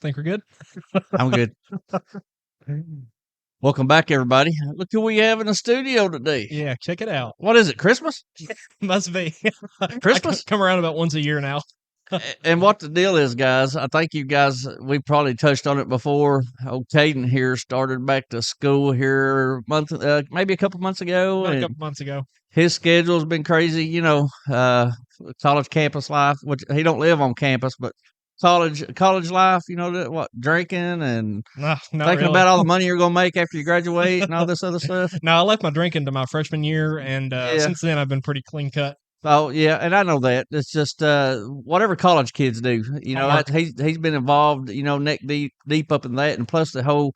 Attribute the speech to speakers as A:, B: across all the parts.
A: Think we're good?
B: I'm good. Welcome back, everybody. Look who we have in the studio today.
A: Yeah, check it out.
B: What is it, Christmas?
A: Must be.
B: Christmas?
A: I come around about once a year now.
B: And what the deal is, guys, I think you guys, we probably touched on it before. Old Caden here started back to school here maybe a couple months ago.
A: About a
B: And
A: couple months ago.
B: his schedule's been crazy, college campus life, which he don't live on campus, but college life, drinking and
A: No, not
B: thinking
A: really.
B: about all the money you're going to make after you graduate and all this other stuff.
A: No, I left my drinking to my freshman year, and
B: Yeah.
A: since then I've been pretty clean cut.
B: Oh yeah, and I know that. It's just whatever college kids do. He's been involved, neck deep up in that, and plus the whole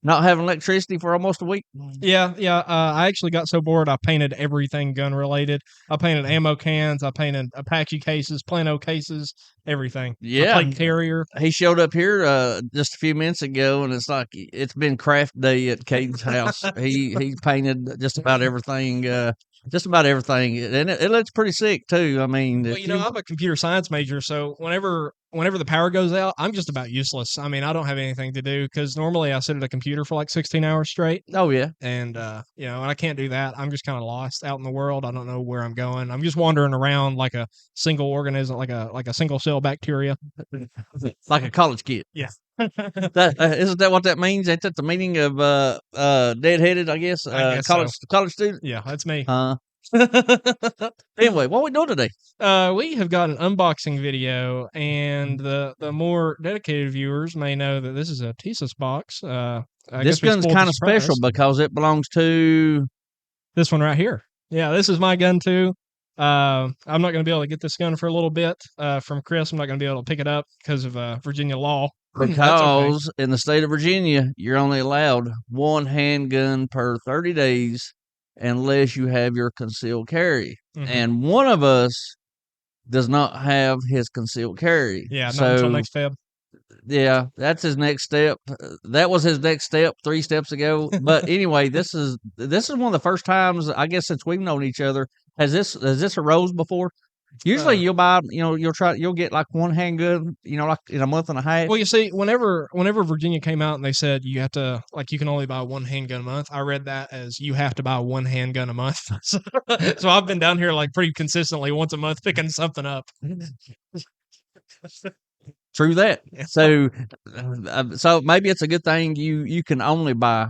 B: not having electricity for almost a week.
A: Yeah. I actually got so bored I painted everything gun related. I painted ammo cans. I painted Apache cases, Plano cases, everything.
B: Yeah.
A: I played carrier.
B: He showed up here just a few minutes ago, and it's like it's been craft day at Caden's house. he painted just about everything. And it looks pretty sick too. I mean,
A: Well, I'm a computer science major, so whenever the power goes out, I'm just about useless. I mean, I don't have anything to do because normally I sit at a computer for like 16 hours straight.
B: Oh yeah,
A: and and I can't do that. I'm just kind of lost out in the world. I don't know where I'm going. I'm just wandering around like a single organism, like a single cell bacteria,
B: like a college kid.
A: Yeah.
B: Isn't that what that means? Ain't that the meaning of deadheaded? I guess. College student.
A: Yeah, that's me.
B: Anyway, what are we doing today?
A: We have got an unboxing video, and the more dedicated viewers may know that this is a Tisas box.
B: This gun's kind of special because it belongs to
A: this one right here. Yeah, this is my gun too. I'm not going to be able to get this gun for a little bit from Chris. I'm not going to be able to pick it up because of Virginia law.
B: Because in the state of Virginia, you're only allowed one handgun per 30 days unless you have your concealed carry. Mm-hmm. And one of us does not have his concealed carry.
A: Yeah, not until next Feb.
B: Yeah, that's his next step. That was his next step 3 steps ago. But anyway, this is one of the first times, I guess, since we've known each other. Has this arose before? Usually you'll buy, you'll get like one handgun, like in a month and a half.
A: Well, you see, whenever Virginia came out and they said you have to, like, you can only buy one handgun a month, I read that as you have to buy one handgun a month. So I've been down here like pretty consistently once a month picking something up.
B: True that. So maybe it's a good thing you can only buy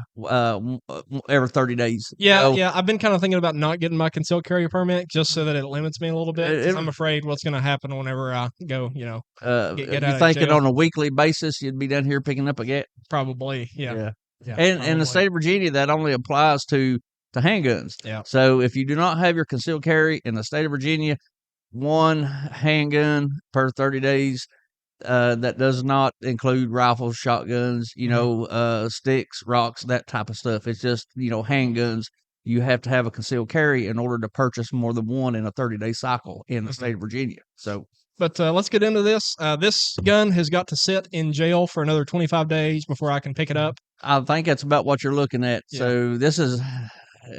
B: every 30 days.
A: Yeah. I've been kind of thinking about not getting my concealed carry permit just so that it limits me a little bit. I'm afraid what's going to happen whenever I go, get out
B: you think it on a weekly basis you'd be down here picking up a gat?
A: Probably, yeah.
B: And in the state of Virginia, that only applies to handguns.
A: Yeah.
B: So if you do not have your concealed carry in the state of Virginia, one handgun per 30 days. That does not include rifles, shotguns, sticks, rocks, that type of stuff. It's just, handguns. You have to have a concealed carry in order to purchase more than one in a 30-day cycle in the state of Virginia. So,
A: but let's get into this. This gun has got to sit in jail for another 25 days before I can pick it up.
B: I think that's about what you're looking at. Yeah. So this is,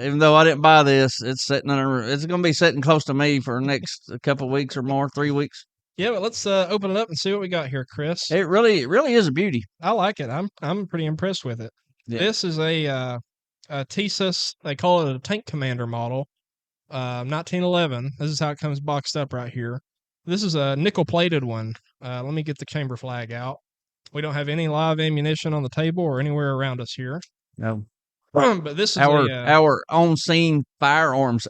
B: even though I didn't buy this, it's going to be sitting close to me for the next couple of weeks or more, 3 weeks.
A: Yeah, but let's open it up and see what we got here, Chris.
B: It really is a beauty.
A: I like it. I'm pretty impressed with it. Yeah. This is a Tisas. They call it a tank commander model, 1911. This is how it comes boxed up right here. This is a nickel-plated one. Let me get the chamber flag out. We don't have any live ammunition on the table or anywhere around us here.
B: No.
A: But this is
B: our on-scene firearms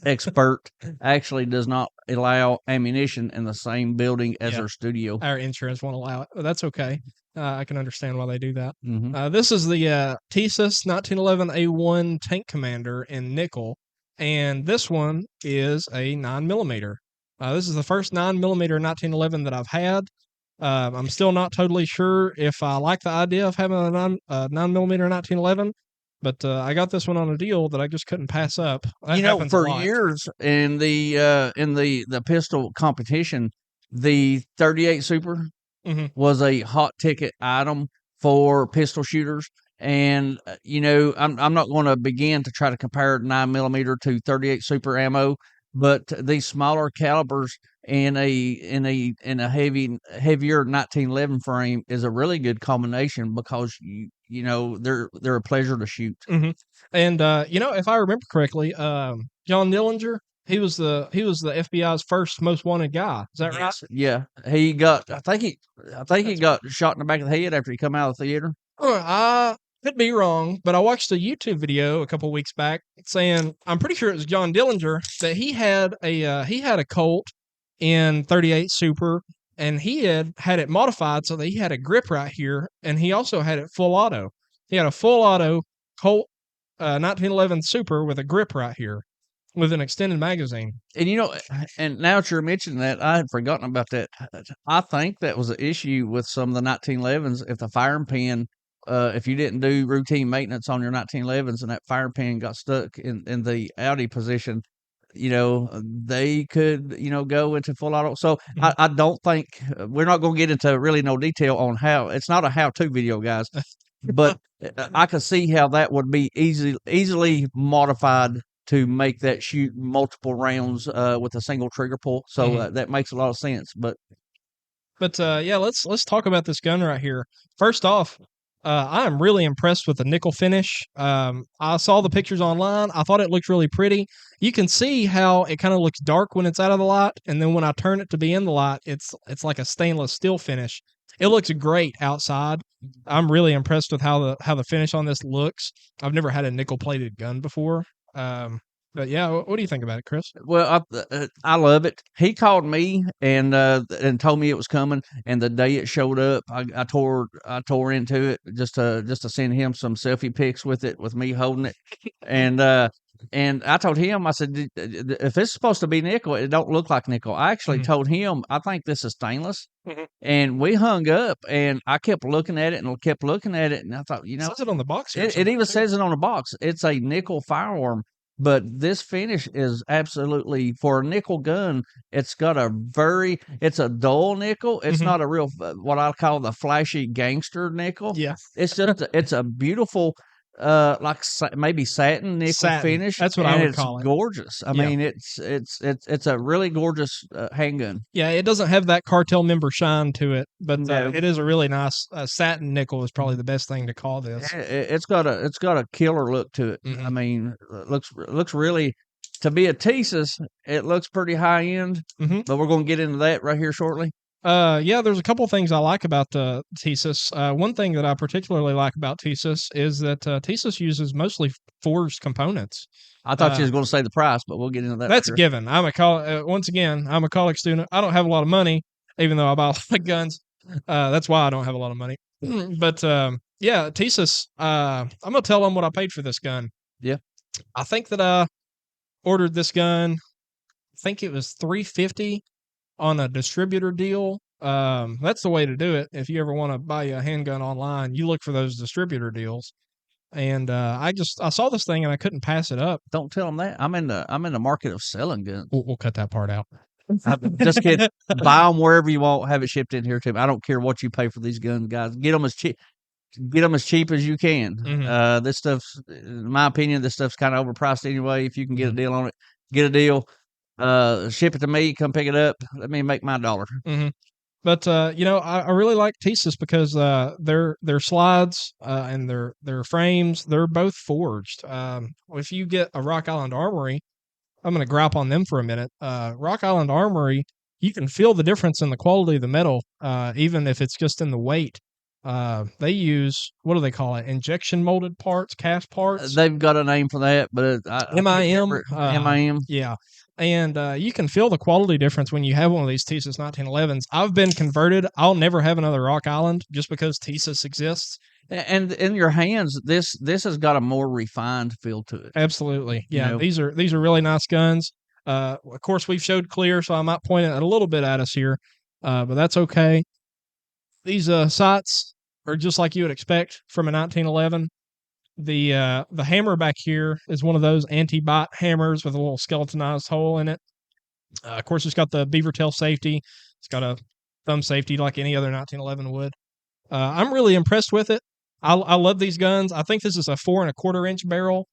B: expert actually does not allow ammunition in the same building as our studio.
A: Our insurance won't allow it. But that's okay. I can understand why they do that.
B: Mm-hmm.
A: This is the Tisas 1911 A1 Tank Commander in nickel, and this one is a 9mm. This is the first 9mm 1911 that I've had. I'm still not totally sure if I like the idea of having a 9mm 1911. But I got this one on a deal that I just couldn't pass up.
B: For years in the pistol competition, the 38 Super was a hot ticket item for pistol shooters. And I'm not going to begin to try to compare 9mm to 38 Super ammo, but these smaller calibers in a heavier 1911 frame is a really good combination because you know they're a pleasure to shoot.
A: Mhm. And, if I remember correctly, John Dillinger, he was the FBI's first most wanted guy. Is that right?
B: Yes, yeah. He got I think he
A: That's
B: got shot in the back of the head after he come out of the theater.
A: I could be wrong, but I watched a YouTube video a couple weeks back saying I'm pretty sure it was John Dillinger that he had a Colt in 38 Super, and he had it modified so that he had a grip right here, and he also had it full auto. He had a full auto Colt 1911 Super with a grip right here with an extended magazine.
B: And and now that you're mentioning that, I had forgotten about that. I think that was an issue with some of the 1911s. If the firing pin, if you didn't do routine maintenance on your 1911s and that firing pin got stuck in the Audi position, they could, go into full auto. So
A: Mhm.
B: I don't think we're not going to get into really no detail on how. It's not a how-to video, guys, but I could see how that would be easily modified to make that shoot multiple rounds with a single trigger pull. So
A: Mhm.
B: that makes a lot of sense. But
A: But yeah, let's talk about this gun right here. First off, I am really impressed with the nickel finish. I saw the pictures online. I thought it looked really pretty. You can see how it kind of looks dark when it's out of the light, and then when I turn it to be in the light, it's like a stainless steel finish. It looks great outside. I'm really impressed with how the finish on this looks. I've never had a nickel plated gun before. But yeah, what do you think about it, Chris?
B: well, I love it. He called me and told me it was coming. And the day it showed up, I tore into it just to send him some selfie pics with it, with me holding it. And and I told him, I said, if it's supposed to be nickel, it don't look like nickel. I actually
A: Mhm.
B: told him I think this is stainless.
A: Mhm.
B: And we hung up, and I kept looking at it and kept looking at it, and I thought,
A: It says it on the box here
B: it
A: somewhere
B: even
A: too.
B: says it on the box. It's a nickel firearm, but this finish is absolutely for a nickel gun. It's a dull nickel. It's
A: Mhm.
B: not a real what I call the flashy gangster nickel.
A: Yeah,
B: It's a beautiful like maybe satin nickel
A: satin.
B: finish,
A: That's what I
B: and
A: would
B: it's
A: call it.
B: gorgeous. I
A: Yeah.
B: mean, it's a really gorgeous handgun.
A: Yeah, it doesn't have that cartel member shine to it, but
B: No,
A: it is a really nice satin nickel is probably the best thing to call this.
B: It's got a killer look to it. I
A: Mhm.
B: mean, looks really to be a Tisas, it looks pretty high end,
A: Mhm.
B: but we're gonna get into that right here shortly.
A: Yeah, there's a couple things I like about Tisas. One thing that I particularly like about Tisas is that Tisas uses mostly forged components.
B: I thought you
A: Uh,
B: was gonna say the price, but we'll get into that for
A: that's a
B: sure.
A: given. Once again, I'm a college student. I don't have a lot of money, even though I buy a lot of guns. That's why I don't have a lot of money. But yeah, Tisas. I'm gonna tell them what I paid for this gun.
B: Yeah.
A: I think that I ordered this gun. I think it was 350 on a distributor deal. That's the way to do it. If you ever want to buy a handgun online, you look for those distributor deals. And I saw this thing and I couldn't pass it up.
B: Don't tell them that. I'm in the market of selling guns.
A: We'll cut that part out.
B: I'm just kidding. Buy them wherever you want. Have it shipped in here to me. I don't care what you pay for these guns, guys. Get them as cheap as you can.
A: Hmm.
B: This stuff's, in my opinion, this stuff's kind of overpriced anyway. If you can get a
A: Hmm.
B: deal on it, get a deal. Ship it to me. Come pick it up. Let me make my dollar.
A: Hmm. But I really like Tisas because their slides and their frames, they're both forged. If you get a Rock Island Armory, I'm going to gripe on them for a minute. Rock Island Armory, you can feel the difference in the quality of the metal, even if it's just in the weight. They use, what do they call it? Injection molded parts, cast parts,
B: They've got a name for that, but I can't
A: MIM.
B: remember it. MIM.
A: Yeah. And you can feel the quality difference when you have one of these Tisas 1911s. I've been converted. I'll never have another Rock Island just because Tisas exists.
B: And in your hands, this has got a more refined feel to it.
A: Absolutely.
B: You
A: Yeah,
B: know,
A: these are really nice guns. Of course, we've showed clear, so I might point it a little bit at us here, but that's okay. These sights are just like you would expect from a 1911. The hammer back here is one of those anti-bite hammers with a little skeletonized hole in it. Of course, it's got the beaver tail safety. It's got a thumb safety like any other 1911 would. I'm really impressed with it. I love these guns. I think this is a 4 1/4 inch barrel.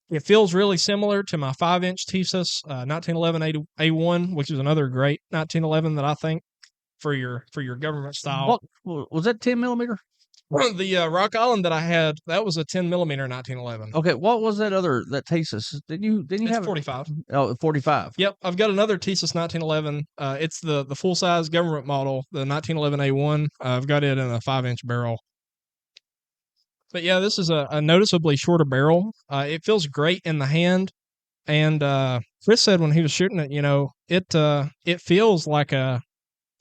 A: It feels really similar to my 5-inch Tisas 1911 A1, which is another great 1911 that I think for your government style.
B: What was that? 10 millimeter?
A: The Rock Island that I had, that was a 10 millimeter 1911.
B: Okay, what was that other that Tisas? Didn't you
A: It's
B: have
A: 45.
B: Oh, 45.
A: Yep, I've got another Tisas 1911. It's the full size government model, the 1911 A1. I've got it in a 5-inch barrel. But yeah, this is a noticeably shorter barrel. It feels great in the hand, and Chris said when he was shooting it, it feels like a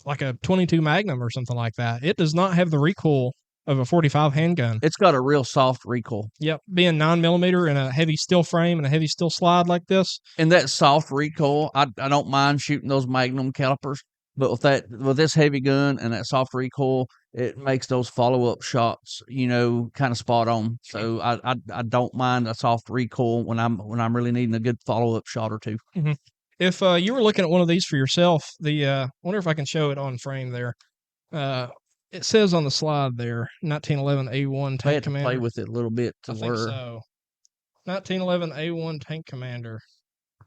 A: 22 Magnum or something like that. It does not have the recoil of a 45 handgun.
B: It's got a real soft recoil.
A: Yep, being 9 millimeter in a heavy steel frame and a heavy steel slide like this.
B: And that soft recoil, I don't mind shooting those Magnum calipers, but with this heavy gun and that soft recoil, it makes those follow up shots, kind of spot on. So I don't mind a soft recoil when I'm really needing a good follow up shot or two.
A: Mm-hmm. If you were looking at one of these for yourself, I wonder if I can show it on frame there. It says on the slide there, 1911 A1
B: I had
A: Tank
B: to
A: Commander.
B: play with it a little bit
A: I think
B: where
A: so. 1911 A1 Tank Commander.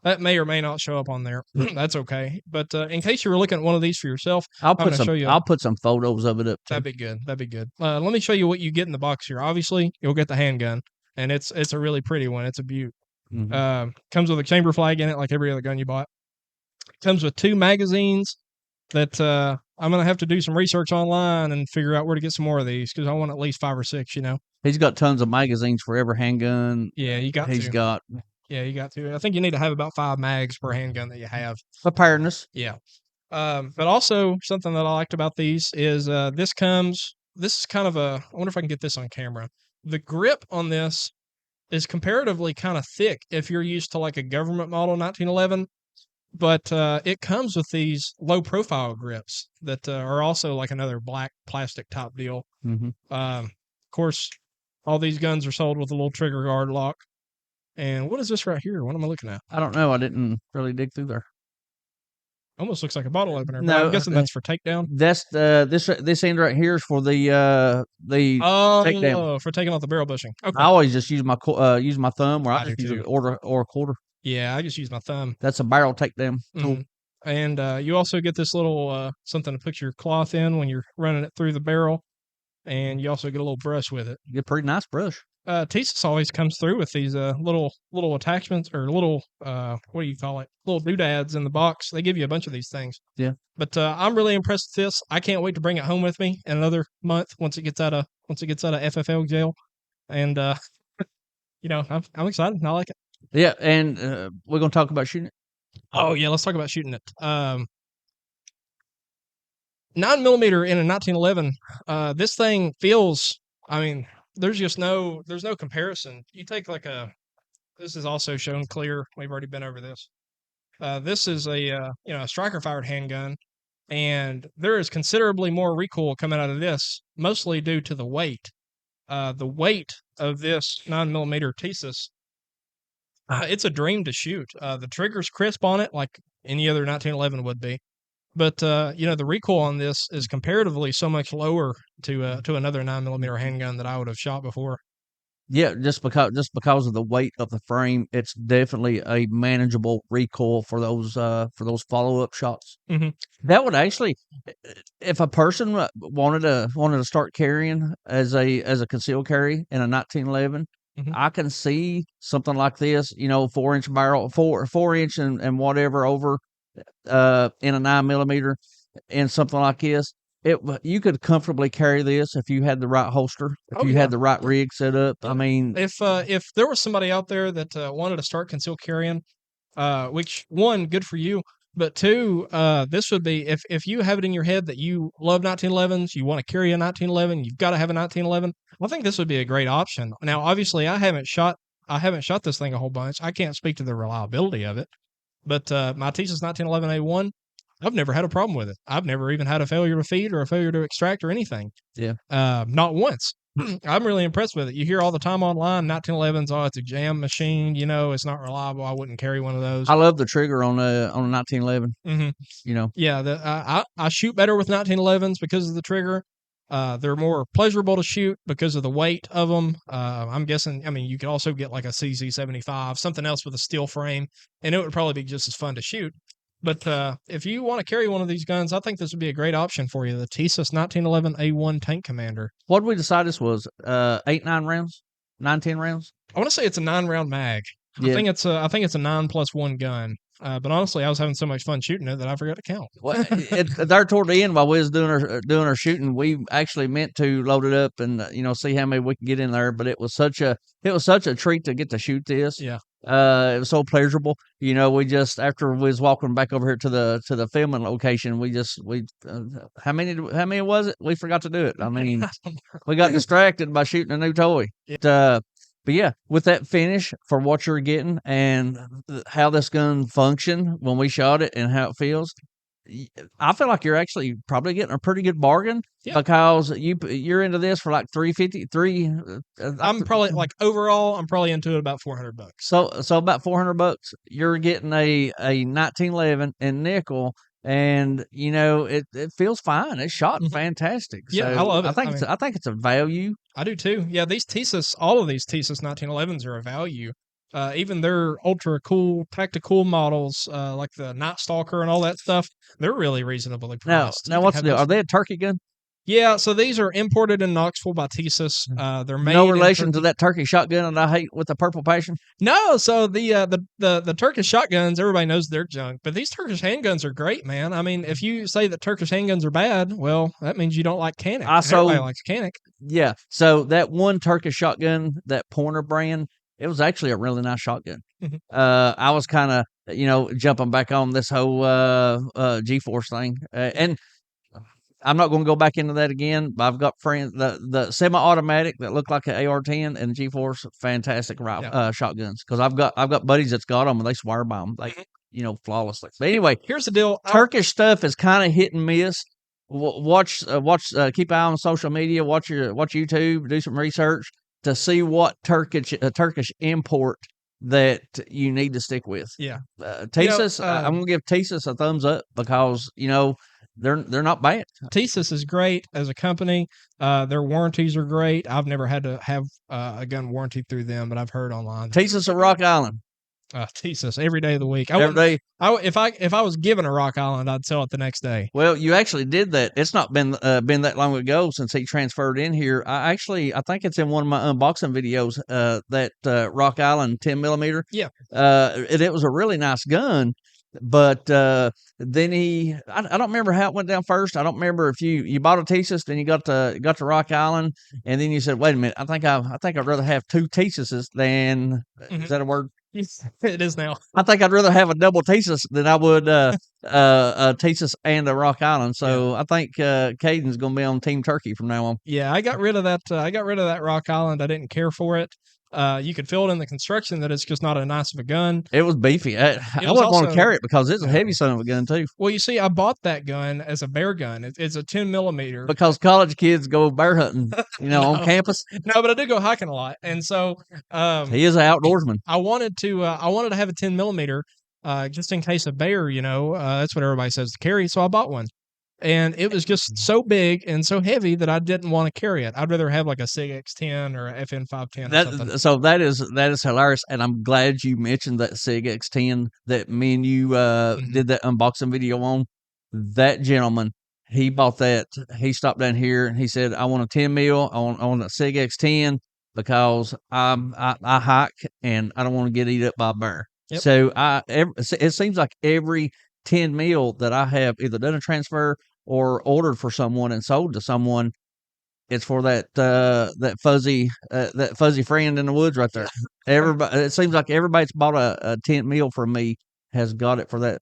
A: That may or may not show up on there. That's okay. But in case you were looking at one of these for yourself,
B: I'll
A: I'm
B: put
A: gonna show you.
B: I'll put some photos of it up too.
A: That'd be good. That'd be good. Let me show you what you get in the box here. Obviously, you'll get the handgun, and it's a really pretty one. It's a beaut.
B: Mm-hmm.
A: Comes with a chamber flag in it, like every other gun you bought. Comes with 2 magazines that I'm gonna have to do some research online and figure out where to get some more of these because I want at least 5 or 6.
B: He's got tons of magazines for every handgun.
A: Yeah, you got
B: He's
A: to.
B: got
A: Yeah, you got to. I think you need to have about 5 mags per handgun that you have.
B: preparedness.
A: Yeah. But also something that I liked about these is this is kind of I wonder if I can get this on camera. The grip on this is comparatively kind of thick if you're used to like a government model 1911, but it comes with these low profile grips that are also like another black plastic top deal.
B: Mm-hmm.
A: Of course, all these guns are sold with a little trigger guard lock. And what is this right here? What am I looking at?
B: I don't know. I didn't really dig through there.
A: Almost looks like a bottle opener. But
B: No,
A: I'm guessing that's for takedown.
B: That's this end right here is for the takedown.
A: For taking off the barrel bushing. Okay.
B: I always just use my thumb, or
A: I
B: I just
A: do
B: use
A: too.
B: an order or a quarter.
A: Yeah, I just use my thumb.
B: That's a barrel takedown tool.
A: And you also get this little something to put your cloth in when you're running it through the barrel, and you also get a little brush with it.
B: You get a pretty nice brush.
A: Tisas always comes through with these little attachments or little what do you call it? Little doodads in the box. They give you a bunch of these things.
B: Yeah.
A: But I'm really impressed with this. I can't wait to bring it home with me in another month once it gets out of FFL jail, and I'm excited. I like it.
B: Yeah, and we're gonna talk about shooting it.
A: Oh yeah, let's talk about shooting it. 9 millimeter in a 1911. This thing feels. I mean, there's no comparison. You take this is also shown clear. We've already been over this. This is a striker fired handgun, and there is considerably more recoil coming out of this, mostly due to the weight. The weight of this 9 millimeter Tisas. It's a dream to shoot. The trigger's crisp on it, like any other 1911 would be. But the recoil on this is comparatively so much lower to another 9 millimeter handgun that I would have shot before.
B: Yeah, just because of the weight of the frame, it's definitely a manageable recoil for those follow up shots.
A: Mm-hmm.
B: That would actually, if a person wanted to start carrying as a concealed carry in a 1911,
A: Mm-hmm.
B: I can see something like this. 4-inch barrel, 4-inch and whatever over in a 9 millimeter, and something like this. You could comfortably carry this if you had the right holster, if you had the right rig set up. I mean,
A: if there was somebody out there that wanted to start concealed carrying, which one, good for you, but two, this would be if you have it in your head that you love 1911s, you want to carry a 1911, you've got to have a 1911. I think this would be a great option. Now, obviously, I haven't shot this thing a whole bunch. I can't speak to the reliability of it, but my Tisas 1911A1. I've never had a problem with it. I've never even had a failure to feed or a failure to extract or anything.
B: Yeah.
A: Not once. I'm really impressed with it. You hear all the time online, 1911s, oh, it's a jam machine. It's not reliable. I wouldn't carry one of those.
B: I love the trigger on a 1911.
A: Mm-hmm.
B: Yeah,
A: I shoot better with 1911s because of the trigger. They're more pleasurable to shoot because of the weight of them. I'm guessing. I mean, you could also get like a CZ75, something else with a steel frame, and it would probably be just as fun to shoot. But if you want to carry one of these guns, I think this would be a great option for you. The Tisas 1911 A1 Tank Commander.
B: What did we decide this was? 8-9 rounds, 9-10 rounds.
A: I want to say it's a 9-round mag.
B: Yeah.
A: I think it's a 9+1 gun. But honestly, I was having so much fun shooting it that I forgot to count.
B: Well, there toward the end, while we was doing our shooting, we actually meant to load it up and see how many we could get in there. But it was such a treat to get to shoot this.
A: Yeah.
B: It was so pleasurable. We just, after we was walking back over here to the filming location, we how many was it? We forgot to do it. I mean, we got distracted by shooting a new toy.
A: Yeah.
B: But yeah, with that finish for what you're getting and how this gun functioned when we shot it and how it feels, I feel like you're actually probably getting a pretty good bargain.
A: Yeah.
B: Because you're into this for like $350.
A: I'm probably overall, I'm probably into it about $400.
B: So about $400, you're getting a 1911 in nickel. And it feels fine. It's shot fantastic.
A: Yeah,
B: so
A: I love it.
B: I think it's a value.
A: I do too. Yeah, all of these Tisas 1911s are a value. Even their ultra cool tactical models, like the Night Stalker and all that stuff, they're really reasonably priced.
B: Now what's the deal? Are they a turkey gun?
A: Yeah, so these are imported in Knoxville by Tisas. They're made
B: no relation to that Turkish shotgun that I hate with the purple passion.
A: No, so the Turkish shotguns, everybody knows they're junk, but these Turkish handguns are great, man. I mean, if you say that Turkish handguns are bad, well, that means you don't like Canik. Everybody likes Canik.
B: Yeah, so that one Turkish shotgun, that Pointer brand, it was actually a really nice shotgun.
A: Mm-hmm.
B: I was kind of jumping back on this whole G-Force thing, and I'm not going to go back into that again, but I've got friends, the semi-automatic that look like an AR-10 and the G-Force, fantastic shotguns. Because I've got buddies that's got them and they swear by them, flawlessly. But anyway,
A: here's the deal:
B: Turkish stuff is kind of hit and miss. Watch, keep an eye on social media. Watch YouTube, do some research to see what Turkish import that you need to stick with.
A: Yeah,
B: Tisas, I'm gonna give Tisas a thumbs up because they're not bad.
A: Tisas is great as a company. Their warranties are great. I've never had to have a gun warranty through them, but I've heard online.
B: Tisas of Rock Island.
A: Tisas every day of the week.
B: Every day.
A: If I was given a Rock Island, I'd sell it the next day.
B: Well, you actually did that. It's not been that long ago since he transferred in here. I think it's in one of my unboxing videos. That Rock Island 10mm.
A: Yeah.
B: It was a really nice gun. But then I don't remember how it went down first. I don't remember if you bought a Tisas, then you got to Rock Island, and then you said, "Wait a minute, I think I'd rather have two Tisases than is that a word?
A: It is now.
B: I think I'd rather have a double Tisas than I would a Tisas and a Rock Island. So I think Caden's going to be on Team Turkey from now on.
A: Yeah, I got rid of that. I got rid of that Rock Island. I didn't care for it. You could feel it in the construction that it's just not a nice of a gun.
B: It was beefy. I wouldn't want to carry it because it's a heavy son of a gun too.
A: Well, you see, I bought that gun as a bear gun. It's a 10mm.
B: Because college kids go bear hunting, on campus.
A: No, but I do go hiking a lot, and so
B: he is an outdoorsman.
A: I wanted to have a 10mm, just in case a bear. That's what everybody says to carry. So I bought one. And it was just so big and so heavy that I didn't want to carry it. I'd rather have like a SIG X10 or a FN 510 or something.
B: So that is hilarious, and I'm glad you mentioned that SIG X10 that me and you did that unboxing video on. That gentleman, he bought that. He stopped down here and he said, "I want a 10mm. I want a SIG X10 because I hike and I don't want to get eaten up by a bear."
A: Yep.
B: So it seems like every 10mm that I have either done a transfer or ordered for someone and sold to someone, it's for that fuzzy friend in the woods right there. Everybody, it seems like everybody that's bought a 10mm from me has got it for that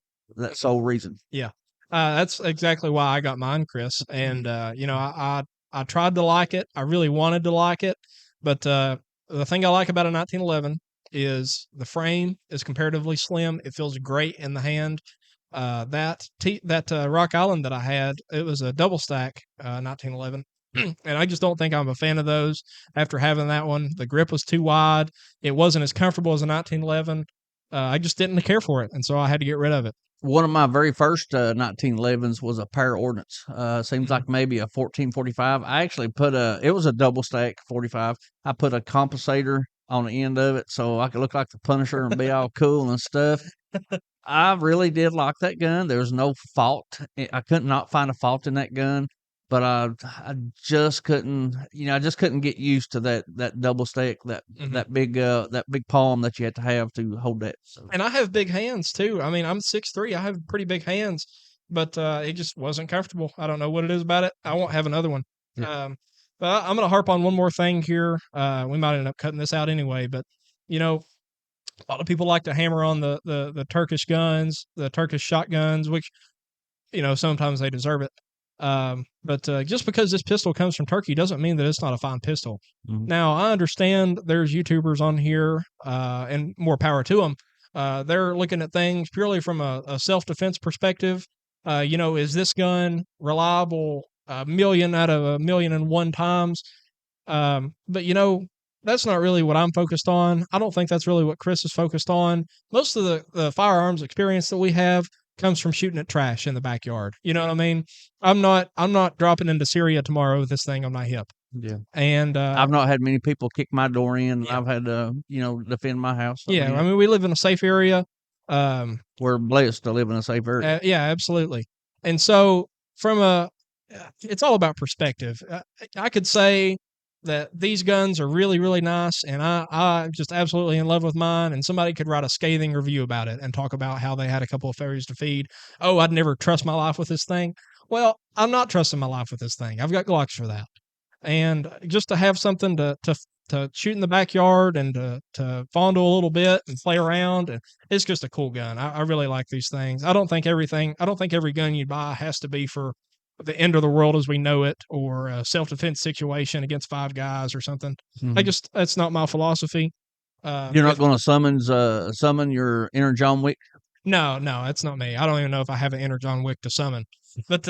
B: sole reason.
A: Yeah, that's exactly why I got mine, Chris. And I tried to like it. I really wanted to like it, but the thing I like about a 1911 is the frame is comparatively slim. It feels great in the hand. That Rock Island that I had, it was a double stack 1911, and I just don't think I'm a fan of those. After having that one, the grip was too wide. It wasn't as comfortable as a 1911. I just didn't care for it, and so I had to get rid of it.
B: One of my very first 1911s was a pair ordnance. Seems like maybe a 1445. I actually put it was a double stack 45. I put a compensator on the end of it so I could look like the Punisher and be all cool and stuff. I really did like that gun. There was no fault. I could not find a fault in that gun, but I just couldn't, I just couldn't get used to that double stack, that big palm that you had to have to hold that. So.
A: And I have big hands too. I mean, I'm 6'3". I have pretty big hands, but it just wasn't comfortable. I don't know what it is about it. I won't have another one.
B: Yeah.
A: But I'm going to harp on one more thing here. We might end up cutting this out anyway, but a lot of people like to hammer on the Turkish guns, the Turkish shotguns, which sometimes they deserve it. But just because this pistol comes from Turkey doesn't mean that it's not a fine pistol.
B: Mhm.
A: Now, I understand there's YouTubers on here, and more power to them. They're looking at things purely from a self-defense perspective. Is this gun reliable a million out of 1,000,001 times? But that's not really what I'm focused on. I don't think that's really what Chris is focused on. Most of the firearms experience that we have comes from shooting at trash in the backyard. You know what I mean? I'm not dropping into Syria tomorrow with this thing on my hip.
B: Yeah.
A: And
B: I've not had many people kick my door in, and
A: Yeah.
B: I've had to, defend my house.
A: I mean, we live in a safe area.
B: We're blessed to live in a safe area.
A: Yeah, absolutely. And so it's all about perspective. I could say that these guns are really, really nice, and I'm just absolutely in love with mine. And somebody could write a scathing review about it and talk about how they had a couple of failures to feed. Oh, I'd never trust my life with this thing. Well, I'm not trusting my life with this thing. I've got Glocks for that. And just to have something to shoot in the backyard and to fondle a little bit and play around, and it's just a cool gun. I really like these things. I don't think every gun you buy has to be for the end of the world as we know it, or a self-defense situation against five guys or something.
B: Mhm.
A: That's not my philosophy.
B: You're not going to summon your inner John Wick.
A: No, that's not me. I don't even know if I have an inner John Wick to summon. But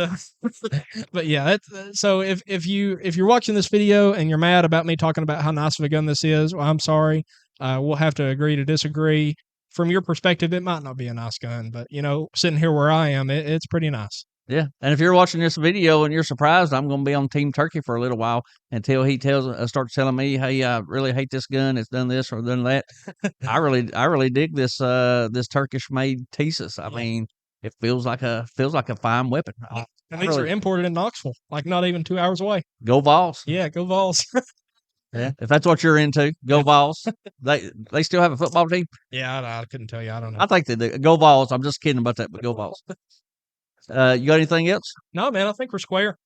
A: but yeah, that's so if you're watching this video and you're mad about me talking about how nice of a gun this is, well, I'm sorry. We'll have to agree to disagree. From your perspective, it might not be a nice gun, but sitting here where I am, it's pretty nice.
B: Yeah, and if you're watching this video and you're surprised, I'm going to be on Team Turkey for a little while until he starts telling me, "Hey, I really hate this gun. It's done this or done that." I really dig this Turkish made Tisas. I mean, it feels like a fine weapon.
A: And these are imported in Knoxville, like not even 2 hours away.
B: Go Vols!
A: Yeah, go Vols.
B: Yeah, if that's what you're into, go Vols. They still have a football team.
A: Yeah, I couldn't tell you. I don't know.
B: I think they do. Go Vols. I'm just kidding about that, but go Vols. You got anything else?
A: No, man, I think we're square.